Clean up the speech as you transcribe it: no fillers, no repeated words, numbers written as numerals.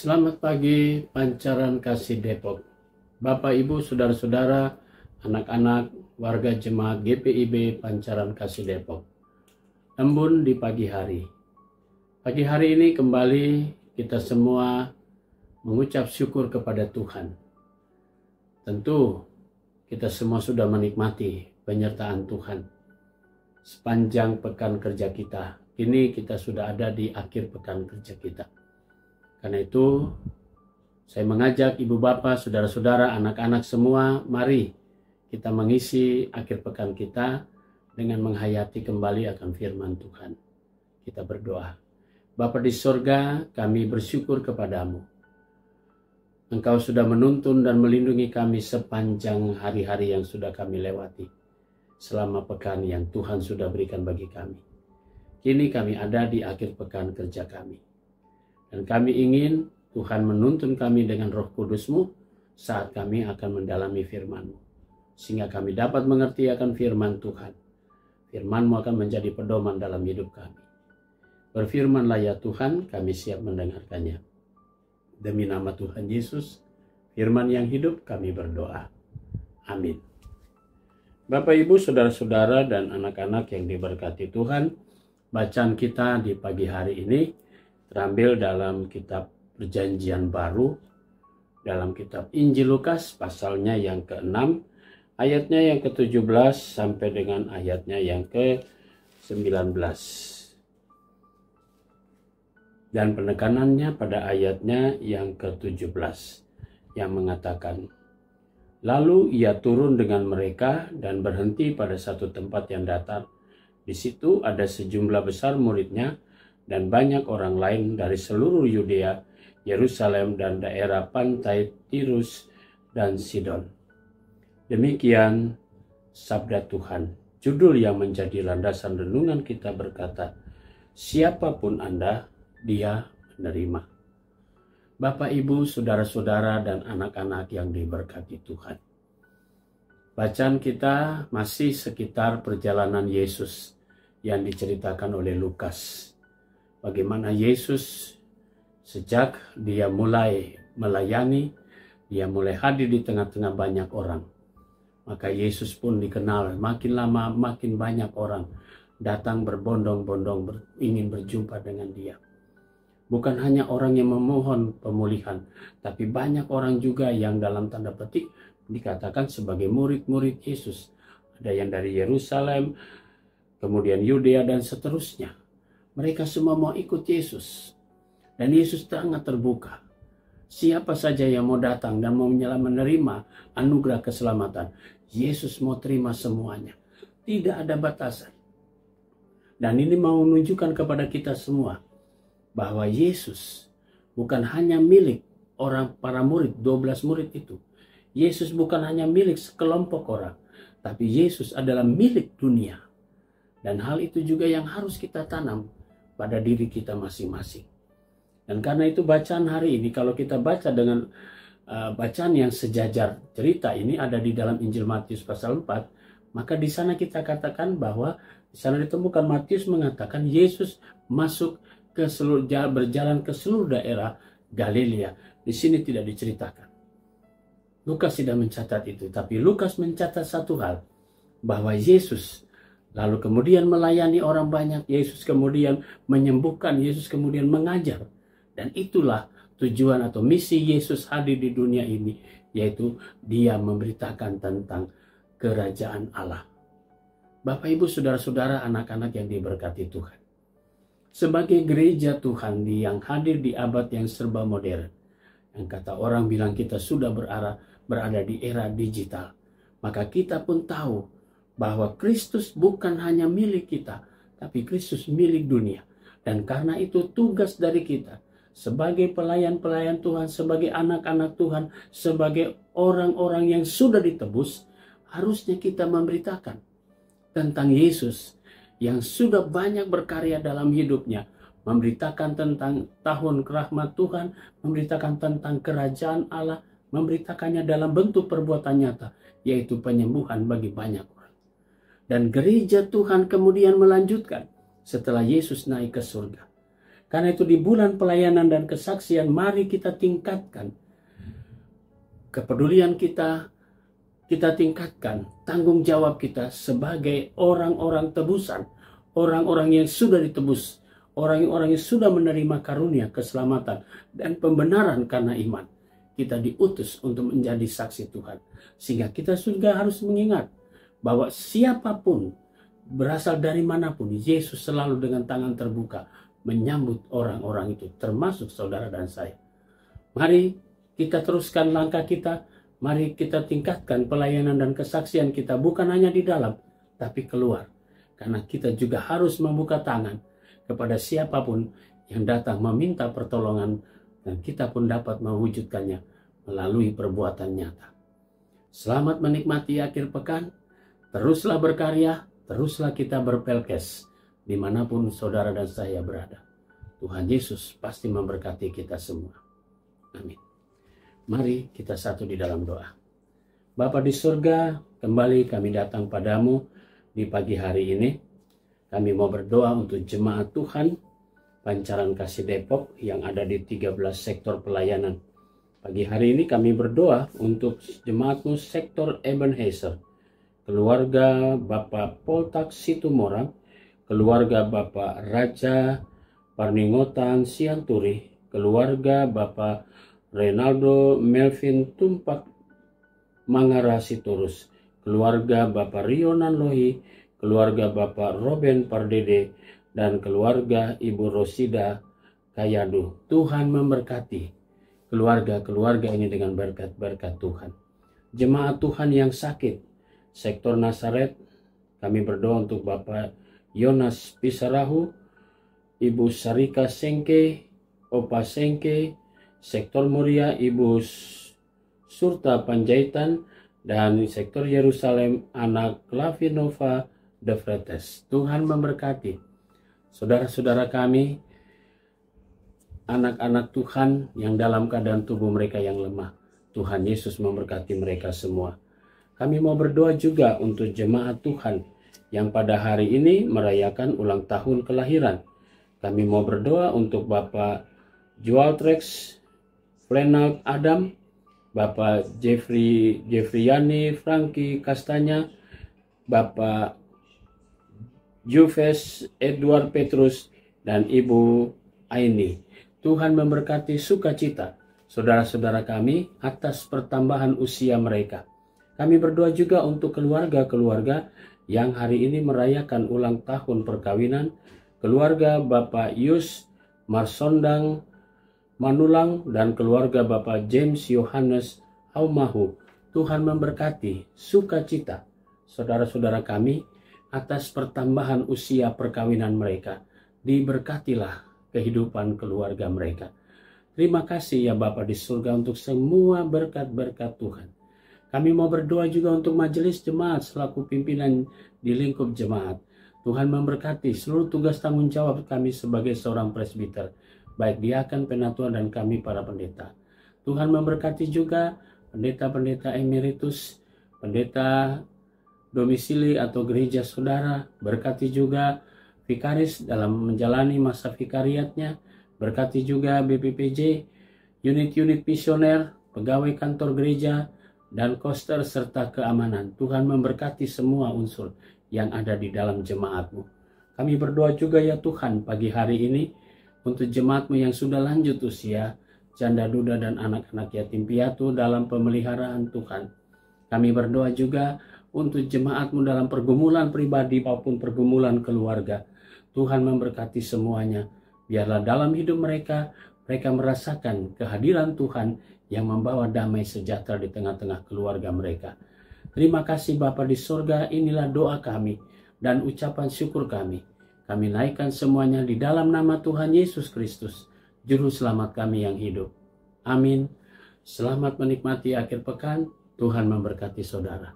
Selamat pagi Pancaran Kasih Depok. Bapak, Ibu, Saudara-saudara, anak-anak, warga jemaat GPIB Pancaran Kasih Depok. Embun di pagi hari. Pagi hari ini kembali kita semua mengucap syukur kepada Tuhan. Tentu kita semua sudah menikmati penyertaan Tuhan sepanjang pekan kerja kita. Kini kita sudah ada di akhir pekan kerja kita. Karena itu, saya mengajak ibu bapak, saudara-saudara, anak-anak semua, mari kita mengisi akhir pekan kita dengan menghayati kembali akan firman Tuhan. Kita berdoa. Bapa di sorga, kami bersyukur kepadamu. Engkau sudah menuntun dan melindungi kami sepanjang hari-hari yang sudah kami lewati. Selama pekan yang Tuhan sudah berikan bagi kami. Kini kami ada di akhir pekan kerja kami. Dan kami ingin Tuhan menuntun kami dengan Roh Kudus-Mu saat kami akan mendalami firman-Mu. Sehingga kami dapat mengerti akan firman Tuhan. Firman-Mu akan menjadi pedoman dalam hidup kami. Berfirmanlah ya Tuhan, kami siap mendengarkannya. Demi nama Tuhan Yesus, firman yang hidup kami berdoa. Amin. Bapak, Ibu, Saudara-saudara, dan anak-anak yang diberkati Tuhan, bacaan kita di pagi hari ini terambil dalam kitab Perjanjian Baru, dalam kitab Injil Lukas pasalnya yang ke-6, ayatnya yang ke-17 sampai dengan ayatnya yang ke-19. Dan penekanannya pada ayatnya yang ke-17 yang mengatakan, lalu ia turun dengan mereka dan berhenti pada satu tempat yang datar. Di situ ada sejumlah besar muridnya dan banyak orang lain dari seluruh Yudea, Yerusalem, dan daerah pantai Tirus dan Sidon. Demikian sabda Tuhan. Judul yang menjadi landasan renungan kita berkata, siapapun Anda, Dia menerima. Bapak, Ibu, Saudara-saudara, dan anak-anak yang diberkati Tuhan. Bacaan kita masih sekitar perjalanan Yesus yang diceritakan oleh Lukas. Bagaimana Yesus sejak dia mulai melayani, dia mulai hadir di tengah-tengah banyak orang. Maka Yesus pun dikenal, makin lama makin banyak orang datang berbondong-bondong ingin berjumpa dengan dia. Bukan hanya orang yang memohon pemulihan, tapi banyak orang juga yang dalam tanda petik dikatakan sebagai murid-murid Yesus. Ada yang dari Yerusalem, kemudian Yudea dan seterusnya. Mereka semua mau ikut Yesus. Dan Yesus sangat terbuka. Siapa saja yang mau datang dan mau menerima anugerah keselamatan, Yesus mau terima semuanya. Tidak ada batasan. Dan ini mau menunjukkan kepada kita semua bahwa Yesus bukan hanya milik para murid, 12 murid itu. Yesus bukan hanya milik sekelompok orang, tapi Yesus adalah milik dunia. Dan hal itu juga yang harus kita tanam pada diri kita masing-masing. Dan karena itu bacaan hari ini, kalau kita baca dengan bacaan yang sejajar cerita ini ada di dalam Injil Matius pasal 4, maka di sana kita katakan bahwa di sana ditemukan Matius mengatakan Yesus masuk ke berjalan ke seluruh daerah Galilea. Di sini tidak diceritakan. Lukas tidak mencatat itu, tapi Lukas mencatat satu hal, bahwa Yesus lalu kemudian melayani orang banyak, Yesus kemudian menyembuhkan, Yesus kemudian mengajar. Dan itulah tujuan atau misi Yesus hadir di dunia ini, yaitu dia memberitakan tentang kerajaan Allah. Bapak, Ibu, Saudara-saudara, anak-anak yang diberkati Tuhan. Sebagai gereja Tuhan yang hadir di abad yang serba modern, yang kata orang bilang kita sudah berada di era digital, maka kita pun tahu bahwa Kristus bukan hanya milik kita, tapi Kristus milik dunia. Dan karena itu tugas dari kita sebagai pelayan-pelayan Tuhan, sebagai anak-anak Tuhan, sebagai orang-orang yang sudah ditebus, harusnya kita memberitakan tentang Yesus yang sudah banyak berkarya dalam hidupnya, memberitakan tentang tahun rahmat Tuhan, memberitakan tentang kerajaan Allah, memberitakannya dalam bentuk perbuatan nyata, yaitu penyembuhan bagi banyak orang. Dan gereja Tuhan kemudian melanjutkan setelah Yesus naik ke surga. Karena itu di bulan pelayanan dan kesaksian, mari kita tingkatkan kepedulian kita tingkatkan tanggung jawab kita sebagai orang-orang tebusan, orang-orang yang sudah ditebus, orang-orang yang sudah menerima karunia keselamatan dan pembenaran karena iman. Kita diutus untuk menjadi saksi Tuhan. Sehingga kita juga harus mengingat bahwa siapapun, berasal dari manapun, Yesus selalu dengan tangan terbuka menyambut orang-orang itu, termasuk saudara dan saya. Mari kita teruskan langkah kita, mari kita tingkatkan pelayanan dan kesaksian kita, bukan hanya di dalam, tapi keluar. Karena kita juga harus membuka tangan kepada siapapun yang datang meminta pertolongan, dan kita pun dapat mewujudkannya melalui perbuatan nyata. Selamat menikmati akhir pekan, teruslah berkarya, teruslah kita berpelkes dimanapun saudara dan saya berada. Tuhan Yesus pasti memberkati kita semua. Amin. Mari kita satu di dalam doa. Bapa di surga, kembali kami datang padamu di pagi hari ini. Kami mau berdoa untuk jemaat Tuhan Pancaran Kasih Depok yang ada di 13 sektor pelayanan. Pagi hari ini kami berdoa untuk jemaatmu sektor Ebenezer, keluarga Bapak Poltak Situmorang, keluarga Bapak Raja Parningotan Sianturi, keluarga Bapak Renaldo Melvin Tumpak Mangara Sitorus, keluarga Bapak Rionan Lohi, keluarga Bapak Robin Pardede, dan keluarga Ibu Rosida Kayadu. Tuhan memberkati keluarga-keluarga ini dengan berkat-berkat Tuhan. Jemaat Tuhan yang sakit, sektor Nazaret, kami berdoa untuk Bapak Yonas Pisarahu, Ibu Sarika Sengke, Opa Sengke, sektor Muria Ibu Surta Panjaitan, dan sektor Yerusalem anak Klavinova De Vretes. Tuhan memberkati saudara-saudara kami, anak-anak Tuhan yang dalam keadaan tubuh mereka yang lemah. Tuhan Yesus memberkati mereka semua. Kami mau berdoa juga untuk jemaat Tuhan yang pada hari ini merayakan ulang tahun kelahiran. Kami mau berdoa untuk Bapak Jualtrex Frenald Adam, Bapak Jeffreyani Franky Kastanya, Bapak Juves Edward Petrus, dan Ibu Aini. Tuhan memberkati sukacita saudara-saudara kami atas pertambahan usia mereka. Kami berdoa juga untuk keluarga-keluarga yang hari ini merayakan ulang tahun perkawinan, keluarga Bapak Yus Marsondang Manulang dan keluarga Bapak James Yohanes Aumahu. Tuhan memberkati sukacita saudara-saudara kami atas pertambahan usia perkawinan mereka. Diberkatilah kehidupan keluarga mereka. Terima kasih ya Bapa di surga untuk semua berkat-berkat Tuhan. Kami mau berdoa juga untuk majelis jemaat selaku pimpinan di lingkup jemaat. Tuhan memberkati seluruh tugas tanggung jawab kami sebagai seorang presbiter, baik diaken, penatua, dan kami para pendeta. Tuhan memberkati juga pendeta-pendeta emeritus, pendeta domisili atau gereja saudara. Berkati juga vikaris dalam menjalani masa vikariatnya. Berkati juga BPPJ, unit-unit misioner, pegawai kantor gereja, dan koster serta keamanan. Tuhan memberkati semua unsur yang ada di dalam jemaatmu. Kami berdoa juga ya Tuhan pagi hari ini untuk jemaatmu yang sudah lanjut usia, janda duda dan anak-anak yatim piatu dalam pemeliharaan Tuhan. Kami berdoa juga untuk jemaatmu dalam pergumulan pribadi maupun pergumulan keluarga. Tuhan memberkati semuanya. Biarlah dalam hidup mereka merasakan kehadiran Tuhan yang membawa damai sejahtera di tengah-tengah keluarga mereka. Terima kasih Bapa di surga, inilah doa kami dan ucapan syukur kami. Kami naikkan semuanya di dalam nama Tuhan Yesus Kristus, Juru Selamat kami yang hidup. Amin. Selamat menikmati akhir pekan. Tuhan memberkati saudara.